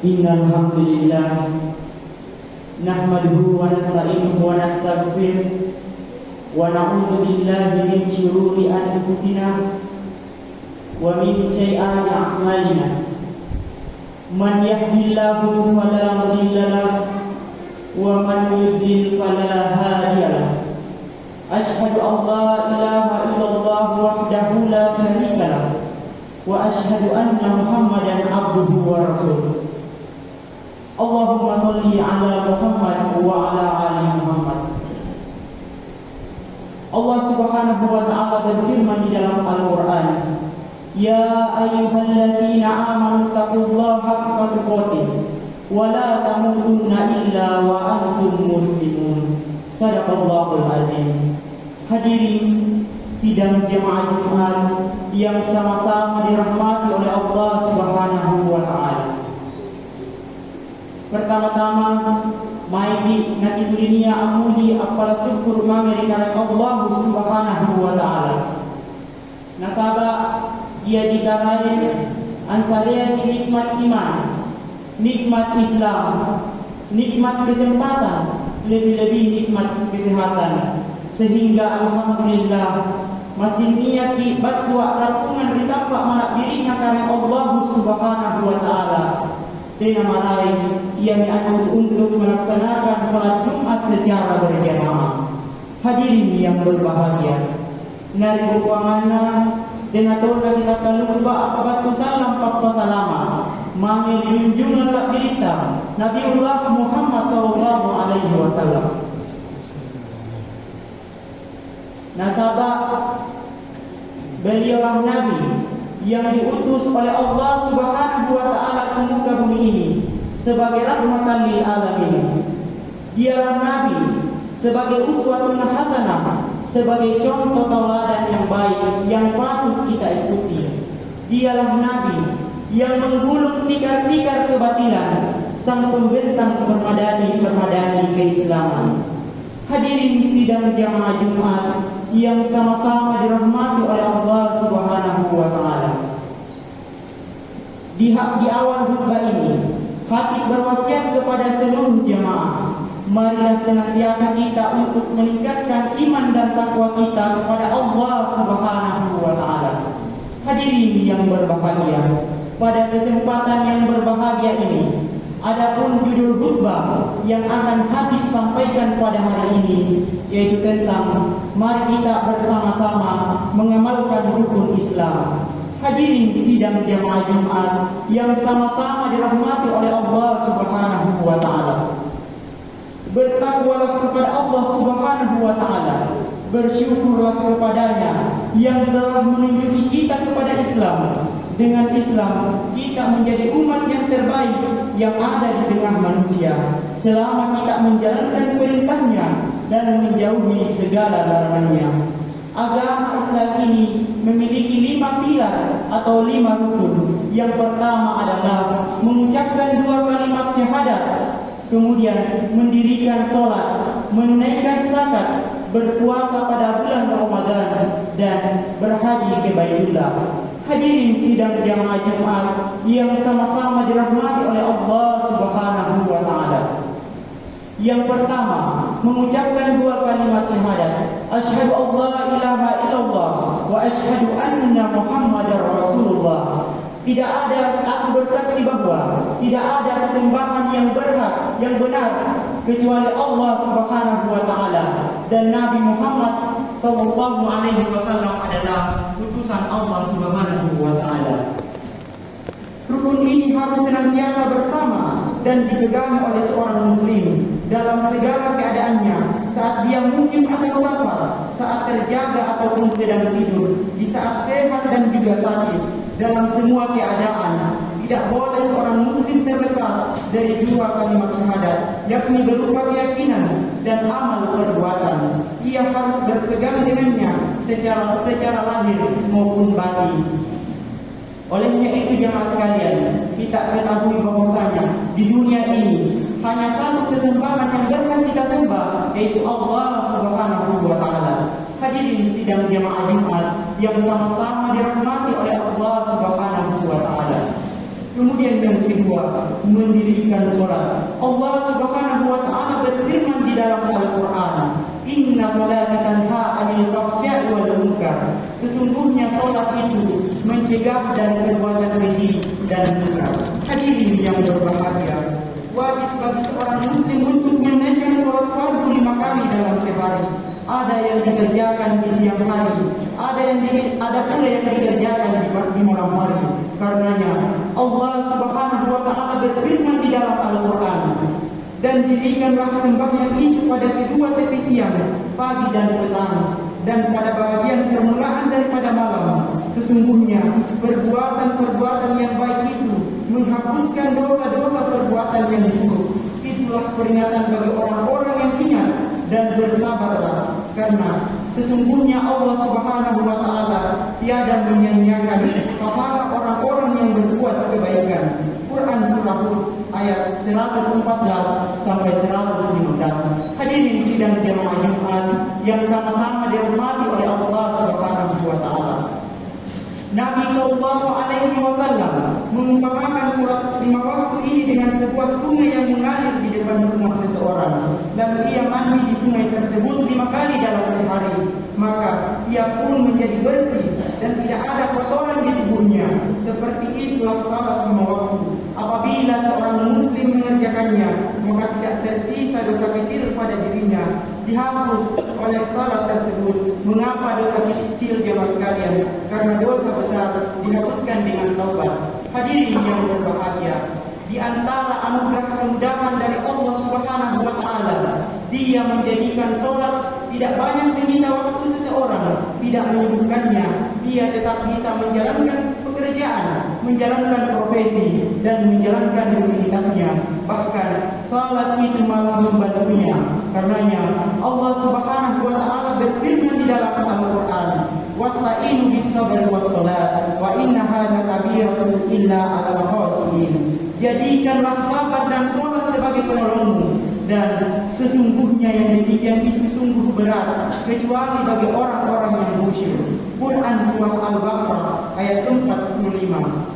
Innal hamdalillah nahmaduhu wa nasta'inuhu wa nastaghfiruh wa na'udzu billahi min shururi anfusina wa min sayyiati a'malina. Man yahdihillahu fala mudilla lahu wa man yudlil fala hadiya lahu. Asyhadu an la ilaha illallah wahdahu la syarika lahu wa asyhadu anna Muhammadan abduhu wa rasuluh. Allahumma sholli ala Muhammad wa ala ali Muhammad. Allah Subhanahu wa ta'ala berfirman di dalam Al-Qur'an, "Ya ayyuhalladzina amanu taqullaha haqqa tuqatih wa la tamutunna illa wa antum muslimun." Shadaqallahul azim. Hadirin sidang jemaah Jumat yang sama-sama dirahmati oleh Allah Subhanahu wa ta'ala. Pertama-tama, mari nanti dunia amuji apala syukur mangeri karena Allah Subhanahu wa ta'ala. Nasabah dia digarai ansarian nikmat iman, nikmat Islam, nikmat kesempatan, lebih-lebih nikmat kesehatan, sehingga alhamdulillah masih niyati batua rapungan ditambah malak dirinya karena Allah Subhanahu wa ta'ala. Tena malai ia diatur untuk melaksanakan salat Jumat secara berjamaah. Hadirin yang berbahagia, nari keuanganna dan aturna kita kaluba batu salam papa salama mangi junjungan tak berita Nabiullah Muhammad sallallahu alaihi wasallam. Nasabah beliaulah Nabi yang diutus oleh Allah Subhanahu wa ta'ala ke muka bumi ini sebagai rahmatan lil alamin. Dialah Nabi sebagai uswatun hasanah, sebagai contoh tauladan yang baik yang patut kita ikuti. Dialah Nabi yang menggulung tikar-tikar kebatilan, sang pembentang permadani keislaman. Hadirin sidang jamaah Jumat yang sama-sama dirahmati oleh Allah Subhanahu wa ta'ala. Di awal khutbah ini, khatib berwasiat kepada seluruh jemaah, marilah senantiasa kita untuk meningkatkan iman dan takwa kita kepada Allah Subhanahu wa ta'ala. Hadirin yang berbahagia, pada kesempatan yang berbahagia ini, adapun judul khutbah yang akan khatib sampaikan pada hari ini yaitu tentang mari kita bersama-sama mengamalkan rukun Islam. Hadirin sidang jamaah Jumat yang sama-sama dirahmati oleh Allah Subhanahu wa ta'ala. Bertakwalah kepada Allah Subhanahu wa ta'ala, bersyukurlah kepadanya yang telah menunjuki kita kepada Islam. Dengan Islam kita menjadi umat yang terbaik yang ada di tengah manusia selama kita menjalankan perintahnya dan menjauhi segala larangannya. Agama Islam ini memiliki 5 pilar atau 5 rukun. Yang pertama adalah mengucapkan 2 kalimat syahadat, kemudian mendirikan sholat, menunaikan zakat, berpuasa pada bulan Ramadan, dan berhaji ke Baitullah. Hadirin sidang jamaah Jumat yang sama-sama dirahmati oleh Allah Subhanahu wa ta'ala. Yang pertama, mengucapkan 2 kalimat syahadat. Asyhadu an la ilaha illallah wa asyhadu anna Muhammadar Rasulullah. Tidak ada, aku bersaksi bahwa tidak ada kesembahan yang berhak, yang benar kecuali Allah Subhanahu wa ta'ala, dan Nabi Muhammad sallallahu alaihi wasallam adalah utusan Allah Subhanahu wa ta'ala. Rukun ini harus senantiasa bersama dan dipegang oleh seorang muslim dalam segala keadaannya, saat dia mukim atau safar, saat terjaga ataupun sedang tidur, di saat sehat dan juga sakit, dalam semua keadaan. Tidak boleh seorang muslim terlepas dari 2 kalimat syahadat, yakni berupa keyakinan dan amal perbuatan. Ia harus berpegang dengannya secara lahir maupun batin. Olehnya itu jemaah sekalian, kita ketahui bahwasanya di dunia ini hanya satu sesembahan yang berhak kita sembah, yaitu Allah Subhanahu wa ta'ala. Hadirin sidang jemaah Jumat yang sama-sama dirahmati oleh Allah Subhanahu wa ta'ala. Kemudian yang kedua, mendirikan sholat. Allah Subhanahu wa taala berfirman di dalam Al-Qur'an, "Inna sholata tanha 'anil fahsya'i wal munkar." Sesungguhnya sholat itu mencegah dari perbuatan keji dan munkar. Hadirin yang berbahagia, wajib bagi seorang muslim untuk menunaikan sholat fardu 5 kali dalam sehari. Ada yang dikerjakan di siang hari, ada pula yang dikerjakan di malam hari. Karenanya Allah Subhanahu wa taala berfirman di dalam Al-Qur'an, "Dan dirikanlah sembahyang itu pada kedua tepi siang, pagi dan petang, dan pada bagian permulaan daripada malam. Sesungguhnya perbuatan-perbuatan yang baik itu menghapuskan dosa-dosa perbuatan yang buruk. Itulah peringatan bagi orang-orang yang ingat, dan bersabarlah, karena sesungguhnya Allah Subhanahu wa taala tiada menyia-nyiakan pahala orang-orang yang berbuat kebaikan." Quran surah Hud ayat 114 sampai 115. Hadirin sidang jemaah Jumat yang sama-sama dirahmati oleh Allah Subhanahu wa taala. Nabi sallallahu alaihi wasallam mengumpamakan sholat 5 waktu ini dengan sebuah sungai yang mengalir di depan rumah seseorang. Lalu ia mandi di sungai tersebut 5 kali dalam sehari, maka ia pun menjadi bersih dan tidak ada kotoran di tubuhnya. Seperti itulah sholat 5 waktu. Apabila seorang muslim mengerjakannya, maka tidak tersisa dosa kecil pada dirinya, dihapus oleh salat tersebut. Mengapa dosa kecil jemaah sekalian? Karena dosa besar dihapuskan dengan taubat. Hadirin yang berbahagia, di antara anugerah kemudahan dari Allah Subhanahu wa taala, Dia menjadikan sholat tidak banyak menyita waktu seseorang, tidak menyibukkannya. Dia tetap bisa menjalankan pekerjaan, menjalankan profesi, dan menjalankan rutinitasnya. Bahkan salat itu malah membantunya. Karenanya Allah Subhanahu wa taala berfirman di dalam Al-Qur'an, "Wasta'inu bis-sabri was-shalat wa innaha lakabiratun illa 'alal khashiyin." Jadikanlah sabar dan salat sebagai penolongmu, dan sesungguhnya yang demikian itu sungguh berat kecuali bagi orang-orang yang khusyuk. Quran surah Al-Baqarah ayat 45.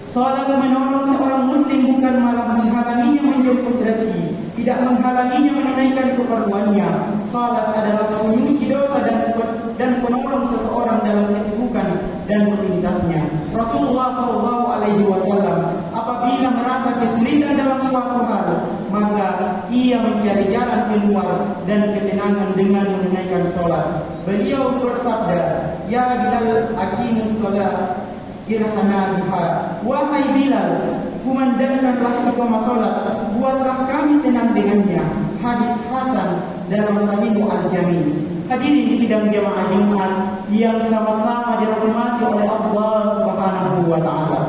Salat menolong seorang muslim bukan malah menghalanginya menjemput rezeki, tidak menghalanginya menunaikan keperluannya. Salat adalah penyuci dosa dan penolong seseorang dalam kesibukan dan rutinitasnya. Rasulullah sallallahu alaihi wasallam apabila merasa kesulitan dalam suatu hal, maka ia mencari jalan keluar dan ketenangan dengan menunaikan salat. Beliau bersabda, "Ya Bilal, aqimus salat irhana biha." Wahai Bilal, kumandangkanlah iqamah salat, buatlah kami tenang dengannya. Hadis hasan dalam Sahih Al-Jami'. Hadirin sidang jemaah Jumat yang sama-sama dirahmati oleh Allah Subhanahu wa taala.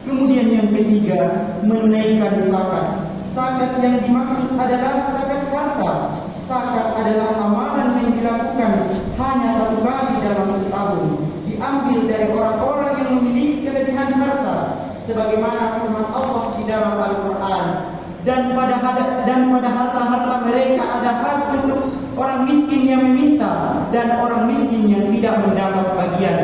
Kemudian yang ketiga, menunaikan zakat. Zakat yang dimaksud adalah zakat harta. Zakat adalah amalan yang dilakukan hanya 1 kali dalam setahun, diambil dari orang-orang yang memiliki kelebihan harta, sebagaimana firman Allah di dalam Al-Qur'an, dan pada harta-harta mereka ada hak untuk orang miskin yang meminta dan orang miskin yang tidak mendapat bagian.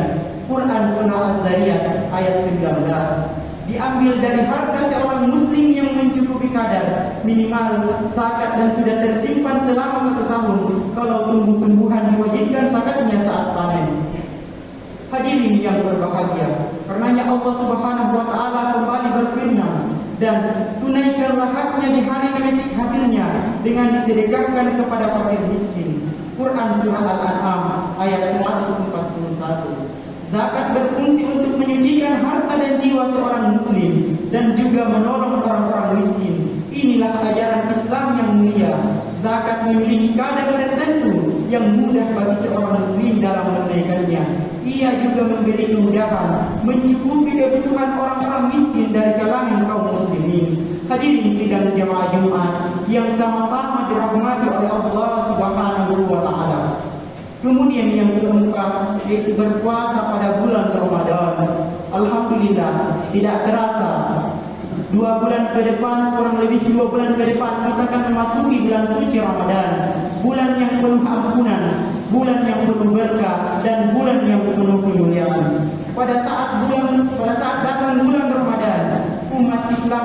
Quran surah Az-Zariyat ayat 19. Diambil dari harta seorang muslim yang mencukupi kadar minimal zakat dan sudah tersimpan selama 1 tahun. Kalau tumbuh-tumbuhan diwajibkan zakatnya saat panen. Hadirin yang berbahagia, karenanya Allah Subhanahu wa taala kembali berfirman, "Dan tunaikanlah haknya di hari memetik hasilnya dengan disedekahkan kepada fakir miskin." Quran surah Al-An'am ayat 141. Zakat berfungsi untuk menyucikan harta dan jiwa seorang muslim dan juga menolong orang-orang miskin. Inilah ajaran Islam yang mulia. Zakat memiliki kadar tertentu yang mudah bagi seorang muslim dalam menunaikannya. Ia juga memberi kemudahan mencukupi kebutuhan orang-orang miskin dari kalangan kaum muslimin. Hadirin sidang jemaah Jumat yang sama-sama dirahmati oleh Allah Subhanahu wa taala. Kemudian yang keempat, yaitu berpuasa pada bulan Ramadan. Alhamdulillah, tidak terasa 2 bulan ke depan, kurang lebih 2 bulan ke depan kita akan memasuki bulan suci Ramadan, bulan yang penuh ampunan, bulan yang penuh berkah, dan bulan yang penuh kemuliaan. Pada saat datang bulan Ramadan, umat Islam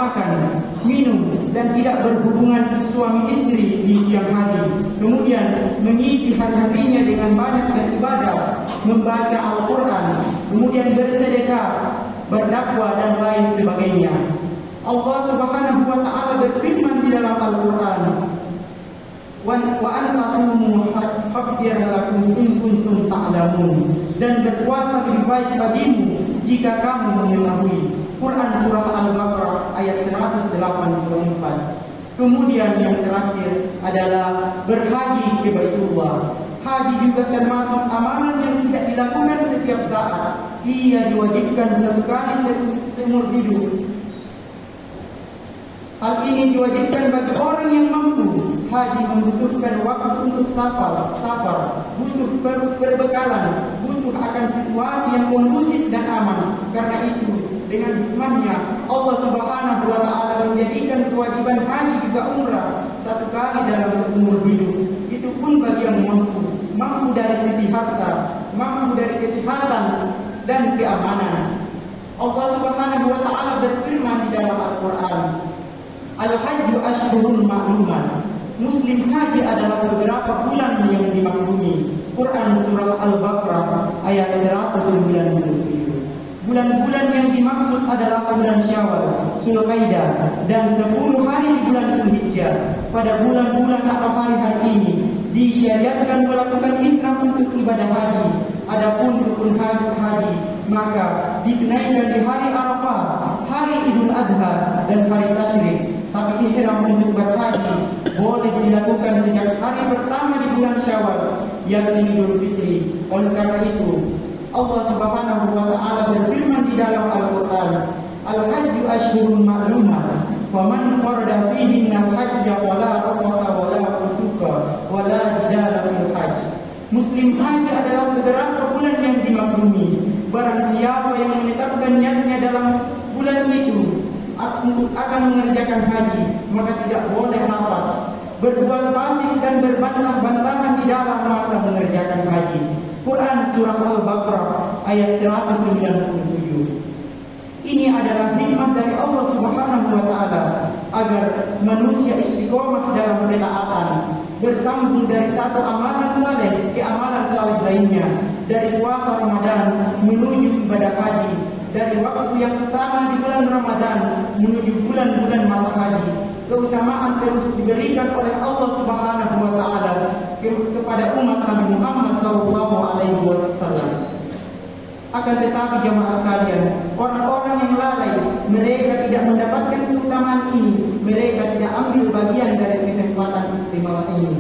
makan, minum, dan tidak berhubungan suami istri di siang hari. Kemudian mengisi hari-harinya dengan banyak beribadah, membaca Al-Quran, kemudian bersedekah, berdakwah, dan lain sebagainya. Allah Subhanahu wa Ta'ala berfirman di dalam Al-Quran, wa antasumu khair lakum in kuntum ta'lamun, dan berpuasa lebih baik bagimu jika kamu mengetahui. Quran surah Al-Baqarah ayat 184. Kemudian yang terakhir adalah berhaji ke Baitullah. Haji juga termasuk amalan yang tidak dilakukan setiap saat. Ia diwajibkan satu kali seumur hidup. Hal ini diwajibkan bagi orang yang mampu. Haji membutuhkan waktu untuk safar, butuh perbekalan, butuh akan situasi yang kondusif dan aman. Karena itu, dengan hikmahnya Allah Subhanahu wa Ta'ala menjadikan kewajiban haji juga umrah satu kali dalam seumur hidup. Itu pun bagi yang mampu dari sisi harta, mampu dari kesehatan dan keamanan. Allah Subhanahu wa Ta'ala berfirman di dalam Al-Quran, Al-Hajju Ashhurun Ma'lumat. Muslim haji adalah beberapa bulan yang dimaklumi. Quran surah Al-Baqarah ayat 197. Bulan-bulan yang dimaksud adalah bulan Syawal, Zulqa'dah, dan 10 hari di bulan Zulhijjah. Pada bulan-bulan atau hari-hari ini disyariatkan melakukan ihram untuk ibadah haji. Adapun rukun haji maka ditunaikan di hari Arafah, hari Idul Adha, dan hari Tasyrik. Tapi ihram untuk berhaji boleh dilakukan sejak hari pertama di bulan Syawal, yakni Idul Fitri. Oleh karena itu, Allah Subhanahu wa Ta'ala berfirman di dalam Al-Quran, Al-Hajju Ashhurun Ma'lumat, faman farada fihinna hajja wala rafasa wala fusuka wala jidala fil hajj. Muslim haji adalah beberapa bulan yang dimaklumi. Barang siapa yang menetapkan niatnya dalam bulan itu akan mengerjakan haji, maka tidak boleh rapat, berbuat fasik, dan berbantah-bantahan di dalam masa mengerjakan haji. Quran surah Al-Baqarah ayat 197. Ini adalah nikmat dari Allah Subhanahu wa Ta'ala agar manusia istiqomah dalam ketaatan, bersambung dari satu amalan saleh ke amalan saleh lainnya, dari puasa Ramadan menuju ibadah haji, dari waktu yang utama di bulan Ramadan menuju bulan-bulan masa haji. Keutamaan terus diberikan oleh Allah Subhanahu wa Ta'ala kepada umat Nabi Muhammad SAW. Akan tetapi jamaah sekalian, orang-orang yang lalai, mereka tidak mendapatkan keutamaan ini, mereka tidak ambil bagian dari kesempatan istimewa ini.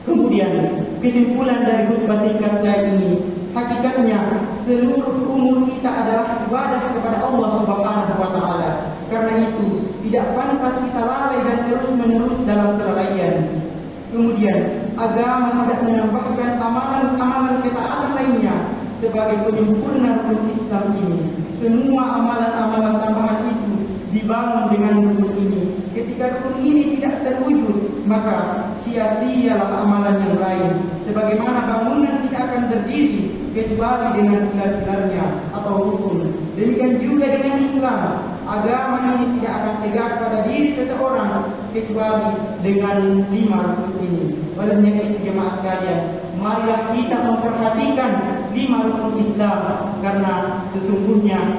Kemudian kesimpulan dari khutbah singkat saya ini, hakikatnya seluruh umur kita adalah ibadah kepada Allah Subhanahu wa Ta'ala. Karena itu tidak pantas kita lalai dan terus-menerus dalam kelalaian. Kemudian agama tidak menambahkan amalan-amalan ketaatan lainnya sebagai penyempurna rukun Islam ini. Semua amalan-amalan tambahan itu dibangun dengan rukun ini. Ketika rukun ini tidak terwujud, maka sia-sialah amalan yang lain. Sebagaimana bangunan tidak akan berdiri kecuali dengan pilar-pilarnya atau rukun. Demikian juga dengan Islam. Agama ini tidak akan tegak pada diri seseorang kecuali dengan 5 rukun ini. Oleh itu jemaah sekalian, marilah kita memperhatikan 5 rukun Islam, karena sesungguhnya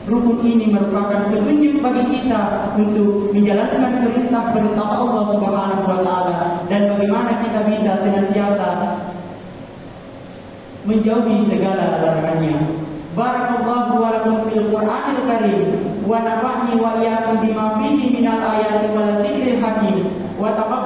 rukun ini merupakan petunjuk bagi kita untuk menjalankan perintah-perintah Allah Subhanahu wa Ta'ala, dan bagaimana kita bisa senantiasa menjauhi segala larangannya. Barakallahu wa lakum fil Qur'anil Karim wa nafa'ni wa iyyakum bima fihi minal ayati wal dzikril hakim wa taqabbal